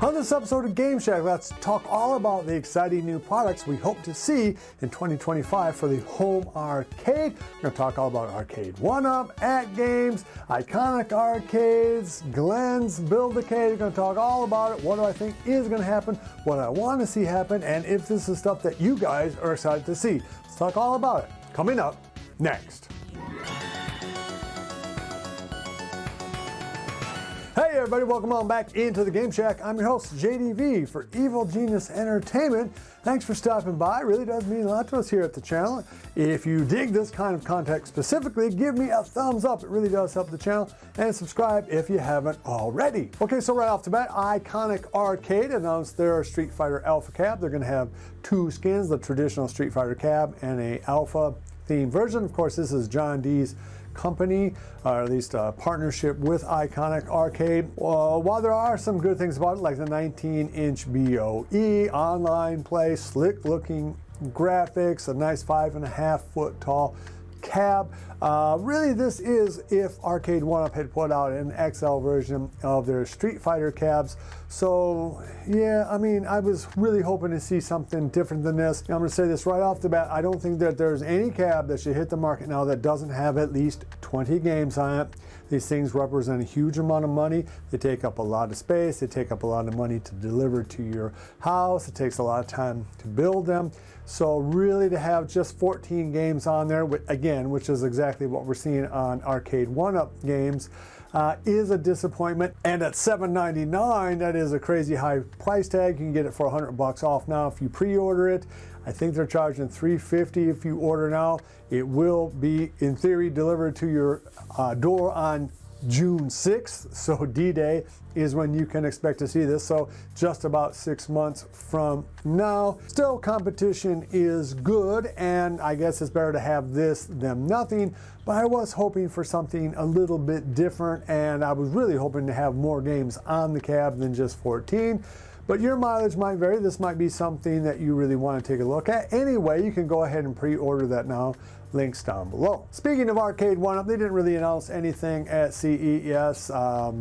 On this episode of Game Shack, let's talk all about the exciting new products we hope to see in 2025 for the home arcade. We're going to talk all about Arcade 1-Up, AtGames, Iconic Arcades, Glenn's Build-a-Cade. We're going to talk all about it, what do I think is going to happen, what I want to see happen, and if this is stuff that you guys are excited to see. Let's talk all about it. Coming up next. Hey everybody, welcome on back into the Game Shack. I'm your host, JDV for Evil Genius Entertainment. Thanks for stopping by. It really does mean a lot to us here at the channel. If you dig this kind of content specifically, give me a thumbs up. It really does help the channel. And subscribe if you haven't already. Okay, so right off the bat, Iconic Arcade announced their Street Fighter Alpha cab. They're going to have two skins, the traditional Street Fighter cab and a Alpha themed version. Of course, this is John D's company, or at least a partnership with Iconic Arcade. While there are some good things about it, like the 19-inch BOE, online play, slick looking graphics, a nice 5.5 foot tall cab. Really, this is if Arcade 1-Up had put out an XL version of their Street Fighter cabs. So yeah, I mean, I was really hoping to see something different than this. I'm going to say this right off the bat. I don't think that there's any cab that should hit the market now that doesn't have at least 20 games on it. These things represent a huge amount of money. They take up a lot of space. They take up a lot of money to deliver to your house. It takes a lot of time to build them. So really, to have just 14 games on there, again, which is exactly what we're seeing on Arcade 1-Up games, is a disappointment. And at $7.99, that is a crazy high price tag. You can get it for $100 off now if you pre-order it. I think they're charging $350 if you order now. It will be, in theory, delivered to your door on June 6th, so D-Day is when you can expect to see this, so just about 6 months from now. Still, competition is good, and I guess it's better to have this than nothing, but I was hoping for something a little bit different, and I was really hoping to have more games on the cab than just 14. But your mileage might vary. This might be something that you really want to take a look at. Anyway, you can go ahead and pre-order that now. Links down below. Speaking of Arcade 1-Up, they didn't really announce anything at CES.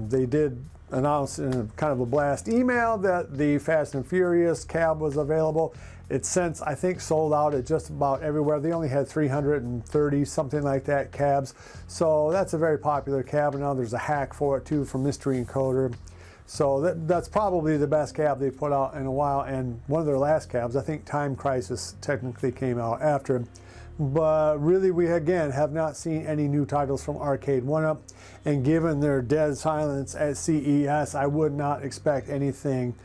They did announce in a kind of a blast email that the Fast and Furious cab was available. It's since, I think, sold out at just about everywhere. They only had 330, something like that, cabs. So that's a very popular cab. And now there's a hack for it, too, from Mystery Encoder. So that's probably the best cab they put out in a while, and one of their last cabs, I think Time Crisis technically came out after. But really, we again have not seen any new titles from Arcade 1-Up, and given their dead silence at CES, I would not expect anything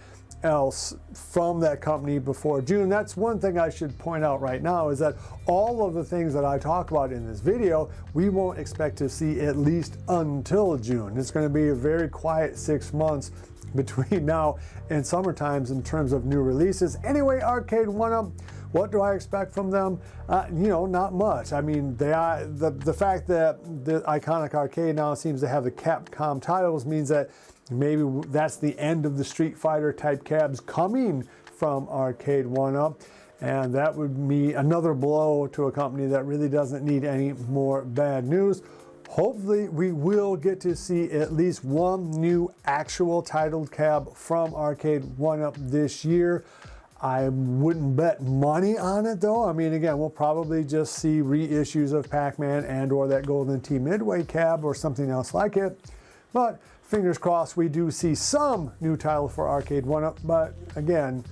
else from that company before June. That's one thing I should point out right now, is that all of the things that I talk about in this video, we won't expect to see at least until June. It's going to be a very quiet 6 months between now and summer times in terms of new releases. Anyway, Arcade 1-Up, what do I expect from them? Not much. I mean, the fact that the Iconic Arcade now seems to have the Capcom titles means that maybe that's the end of the Street Fighter type cabs coming from Arcade 1-Up. And that would be another blow to a company that really doesn't need any more bad news. Hopefully, we will get to see at least one new actual titled cab from Arcade 1-Up this year. I wouldn't bet money on it, though. I mean, again, we'll probably just see reissues of Pac-Man and or that Golden Tee Midway cab or something else like it. But fingers crossed, we do see some new title for Arcade 1-Up. But again,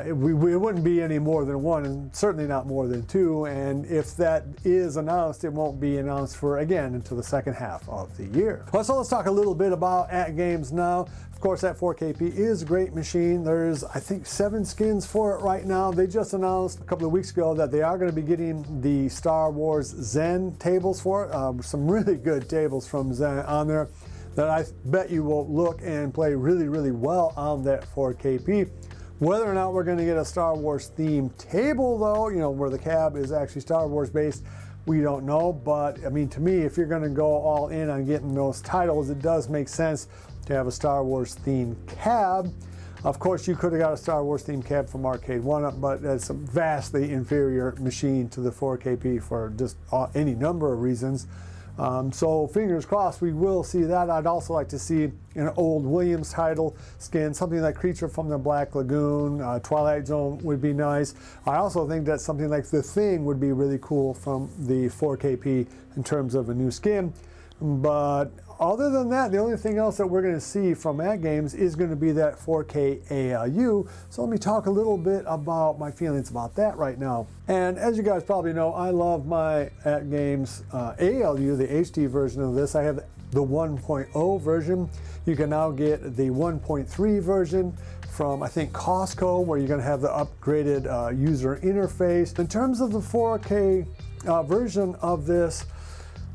it wouldn't be any more than one, and certainly not more than two. And if that is announced, it won't be announced for, again, until the second half of the year. Well, so let's talk a little bit about AtGames now. Of course, that 4KP is a great machine. There's, I think, 7 skins for it right now. They just announced a couple of weeks ago that they are going to be getting the Star Wars Zen tables for it. Some really good tables from Zen on there that I bet you will look and play really, really well on that 4KP. Whether or not we're going to get a Star Wars themed table, though, where the cab is actually Star Wars based, we don't know. But I mean, to me, if you're going to go all in on getting those titles, it does make sense to have a Star Wars themed cab. Of course, you could have got a Star Wars themed cab from Arcade 1-Up, but that's a vastly inferior machine to the 4KP for just any number of reasons. So fingers crossed we will see that. I'd also like to see an old Williams title skin, something like Creature from the Black Lagoon, Twilight Zone would be nice. I also think that something like The Thing would be really cool from the 4KP in terms of a new skin. But other than that, the only thing else that we're going to see from AtGames is going to be that 4K ALU. So let me talk a little bit about my feelings about that right now. And as you guys probably know, I love my AtGames ALU, the HD version of this. I have the 1.0 version. You can now get the 1.3 version from, I think, Costco, where you're going to have the upgraded user interface. In terms of the 4K version of this,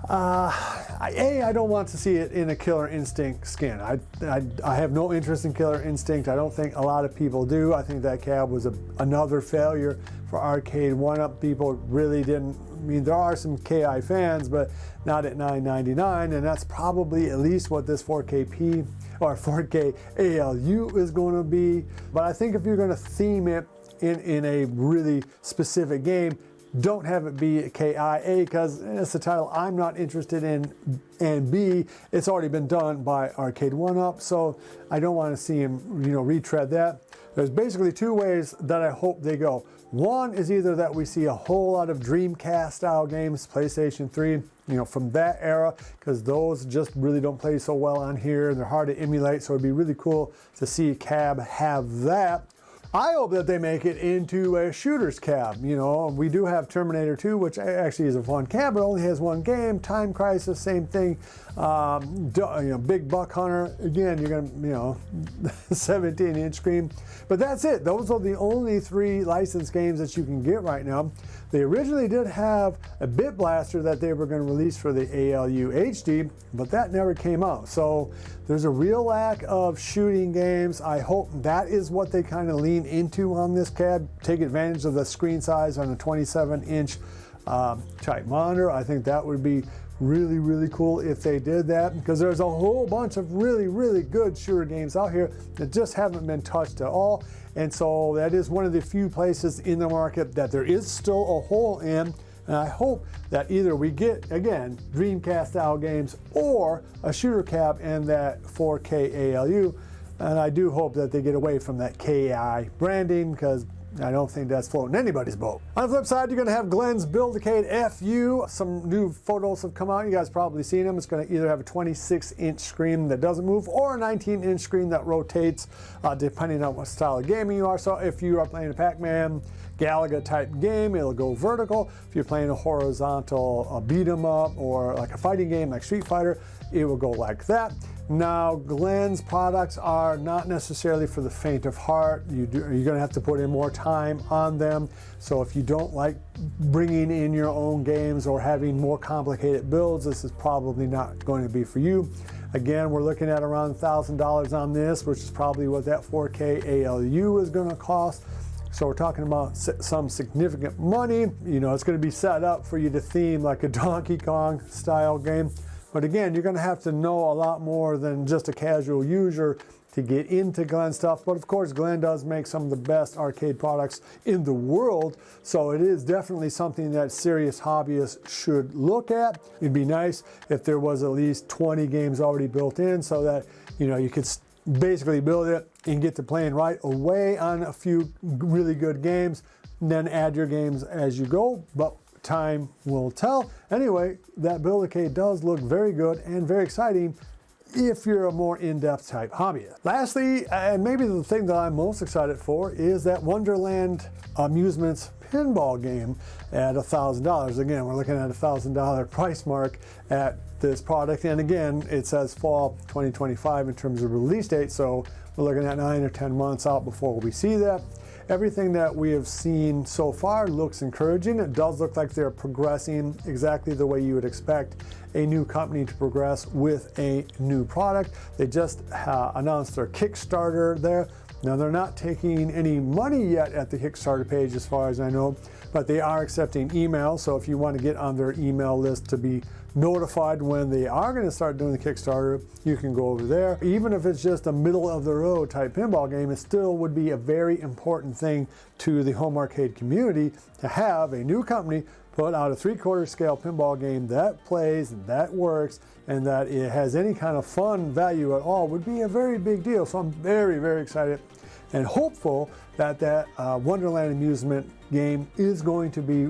I don't want to see it in a Killer Instinct skin. I have no interest in Killer Instinct. I don't think a lot of people do. I think that cab was another failure for arcade one-up. People really didn't. I mean, there are some KI fans, but not at $9.99, and that's probably at least what this 4KP or 4K ALU is going to be. But I think if you're going to theme it in a really specific game, don't have it be a KIA, because it's a title I'm not interested in, and B, it's already been done by Arcade 1-Up, so I don't want to see him, retread that. There's basically two ways that I hope they go. One is either that we see a whole lot of Dreamcast-style games, PlayStation 3, from that era, because those just really don't play so well on here, and they're hard to emulate, so it'd be really cool to see Cab have that. I hope that they make it into a shooter's cab. We do have Terminator 2, which actually is a fun cab, but only has one game. Time Crisis, same thing. Big Buck Hunter, again, you're gonna, 17-inch screen. But that's it. Those are the only 3 licensed games that you can get right now. They originally did have a Bit Blaster that they were going to release for the ALU HD, but that never came out. So there's a real lack of shooting games. I hope that is what they kind of lean into on this cab. Take advantage of the screen size on a 27-inch type monitor. I think that would be really, really cool if they did that, because there's a whole bunch of really, really good shooter games out here that just haven't been touched at all. And so that is one of the few places in the market that there is still a hole in. And I hope that either we get, again, Dreamcast-style games or a shooter cab and that 4K ALU. And I do hope that they get away from that KI branding, because I don't think that's floating anybody's boat. On the flip side, you're going to have Glenn's Build-a-Cade FU. Some new photos have come out. You guys probably seen them. It's going to either have a 26-inch screen that doesn't move or a 19-inch screen that rotates, depending on what style of gaming you are. So if you are playing a Pac-Man, Galaga type game, it'll go vertical. If you're playing a horizontal beat 'em up or like a fighting game like Street Fighter, it will go like that. Now, Glenn's products are not necessarily for the faint of heart. You're going to have to put in more time on them. So if you don't like bringing in your own games or having more complicated builds, this is probably not going to be for you. Again, we're looking at around $1,000 on this, which is probably what that 4K ALU is going to cost. So we're talking about some significant money. It's going to be set up for you to theme like a Donkey Kong style game. But again, you're going to have to know a lot more than just a casual user to get into Glenn stuff. But of course, Glenn does make some of the best arcade products in the world. So it is definitely something that serious hobbyists should look at. It'd be nice if there was at least 20 games already built in, so that you could basically build it and get to playing right away on a few really good games, and then add your games as you go. But time will tell. Anyway, that Build-a-Cade does look very good and very exciting if you're a more in-depth type hobbyist. Lastly, and maybe the thing that I'm most excited for, is that Wonderland Amusements pinball game at $1,000. Again, we're looking at a $1,000 price mark at this product. And again, it says fall 2025 in terms of release date. So we're looking at 9 or 10 months out before we see that. Everything that we have seen so far looks encouraging. It does look like they're progressing exactly the way you would expect a new company to progress with a new product. They just announced their Kickstarter there. Now, they're not taking any money yet at the Kickstarter page as far as I know, but they are accepting email. So if you want to get on their email list to be notified when they are going to start doing the Kickstarter, you can go over there. Even if it's just a middle of the road type pinball game, it still would be a very important thing to the home arcade community to have a new company put out a 3/4 scale pinball game that plays and that works and that it has any kind of fun value at all would be a very big deal. So I'm very, very excited and hopeful that that Wonderland amusement game is going to be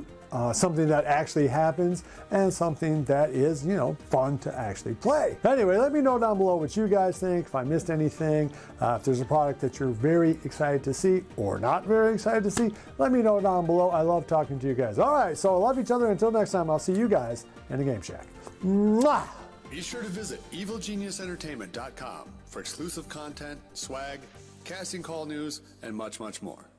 something that actually happens and something that is, you know, fun to actually play. Anyway, let me know down below what you guys think, if I missed anything, if there's a product that you're very excited to see or not very excited to see, let me know down below. I love talking to you guys. All right, so love each other. Until next time, I'll see you guys in the Game Shack. Mwah! Be sure to visit evilgeniusentertainment.com for exclusive content, swag, casting call news, and much, much more.